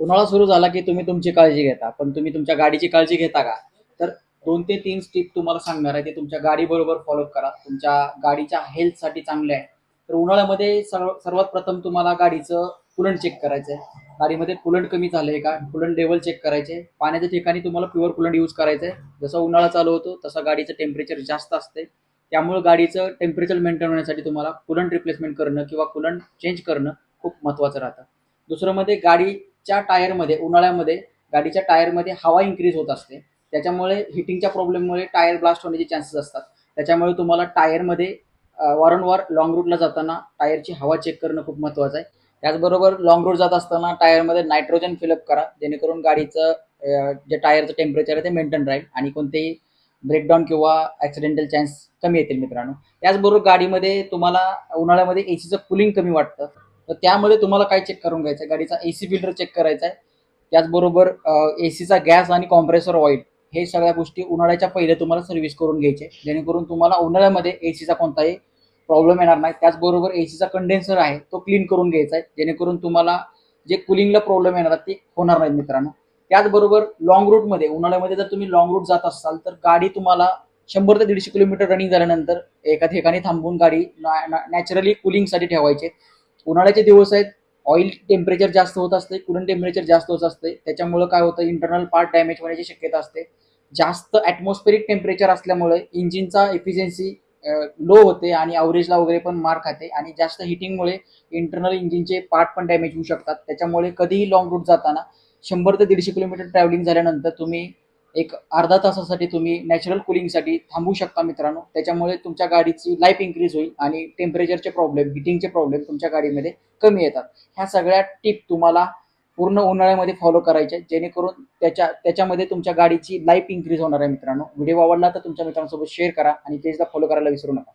उन्हाळा सुरू झाला की तुम्ही तुमची काळजी घेता, पण तुम्ही तुमच्या गाडीची काळजी घेता का? तर 2 ते 3 स्टेप तुम्हाला सांगणार आहे, ते तुमच्या गाडीबरोबर फॉलो करा. तुमच्या गाडीच्या हेल्थसाठी चांगले आहे. तर उन्हाळ्यामध्ये सर्वात प्रथम तुम्हाला गाडीचं कूलंट चेक करायचं आहे. गाडीमध्ये कूलंट कमी झालंय का? कूलंट लेवल चेक करायचे. पाण्याच्या ठिकाणी तुम्हाला प्युअर कूलंट यूज करायचं आहे. जसा उन्हाळा चालू होतो तसं गाडीचं टेम्परेचर जास्त असते. त्यामुळे गाडीचं टेम्परेचर मेंटेन होण्यासाठी तुम्हाला कूलंट रिप्लेसमेंट करणं किंवा कूलंट चेंज करणं खूप महत्त्वाचं राहतं. दुसरं मध्ये गाडीच्या टायरमध्ये उन्हाळ्यामध्ये गाडीच्या टायरमध्ये हवा इन्क्रीज होत असते. त्याच्यामुळे हिटिंगच्या प्रॉब्लेममुळे टायर ब्लास्ट होण्याचे चान्सेस असतात. त्याच्यामुळे तुम्हाला टायरमध्ये वारंवार लाँग रूटला जाताना टायरची हवा चेक करणं खूप महत्त्वाचं आहे. त्याचबरोबर लाँग रूट जात असताना टायरमध्ये नायट्रोजन फिलअप करा, जेणेकरून गाडीचं जे टायरचं टेम्परेचर आहे ते मेंटेन राहील आणि कोणतेही ब्रेकडाऊन किंवा ॲक्सिडेंटल चान्स कमी येतील मित्रांनो. त्याचबरोबर गाडीमध्ये तुम्हाला उन्हाळ्यामध्ये एसीचं कूलिंग कमी वाटतं, तर त्यामध्ये तुम्हाला काय चेक करून घ्यायचं आहे, गाडीचा एसी फिल्टर चेक करायचा आहे. त्याचबरोबर एसीचा गॅस आणि कॉम्प्रेसर ऑइल हे सगळ्या गोष्टी उन्हाळ्याच्या पहिले तुम्हाला सर्व्हिस करून घ्यायचे, जेणेकरून तुम्हाला उन्हाळ्यामध्ये एसीचा कोणताही प्रॉब्लेम येणार नाही. त्याचबरोबर एसीचा कंडेन्सर आहे तो क्लीन करून घ्यायचा आहे, जेणेकरून तुम्हाला जे कुलिंगला प्रॉब्लेम येणार ते होणार नाहीत मित्रांनो. त्याचबरोबर लॉंग रूटमध्ये उन्हाळ्यामध्ये जर तुम्ही लॉंग रूट जात असाल तर गाडी तुम्हाला 100 ते 150 किलोमीटर रनिंग झाल्यानंतर एका ठिकाणी थांबवून गाडी नॅचरली कुलिंगसाठी ठेवायचे. उन्हाळ्याचे दिवस आहेत, ऑइल टेम्परेचर जास्त होत असते, कूलंट टेम्परेचर जास्त होत असते. त्याच्यामुळे काय होतं, इंटरनल पार्ट डॅमेज होण्याची शक्यता असते. जास्त ॲटमॉस्फेरिक टेम्परेचर असल्यामुळे इंजिनचा एफिशियन्सी लो होते आणि अवरेजला वगैरे पण मार खाते आणि जास्त हिटिंगमुळे इंटरनल इंजिनचे पार्ट पण डॅमेज होऊ शकतात. त्याच्यामुळे कधीही लॉंग रूट जाताना 100 ते 150 किलोमीटर ट्रॅव्हलिंग झाल्यानंतर तुम्ही एक अर्धा तासासाठी तुम्ही नॅचरल कुलिंगसाठी थांबू शकता मित्रांनो. त्याच्यामुळे तुमच्या गाडीची लाईफ इन्क्रीज होईल आणि टेम्परेचरचे प्रॉब्लेम, हिटिंगचे प्रॉब्लेम तुमच्या गाडीमध्ये कमी येतात. ह्या सगळ्या टिप तुम्हाला पूर्ण उन्हाळ्यामध्ये फॉलो करायचे, जेणेकरून त्याच्यामध्ये तुमच्या गाडीची लाईफ इन्क्रीज होणार आहे मित्रांनो. व्हिडिओ आवडला तर तुमच्या मित्रांसोबत शेअर करा आणि पेजला फॉलो करायला विसरू नका.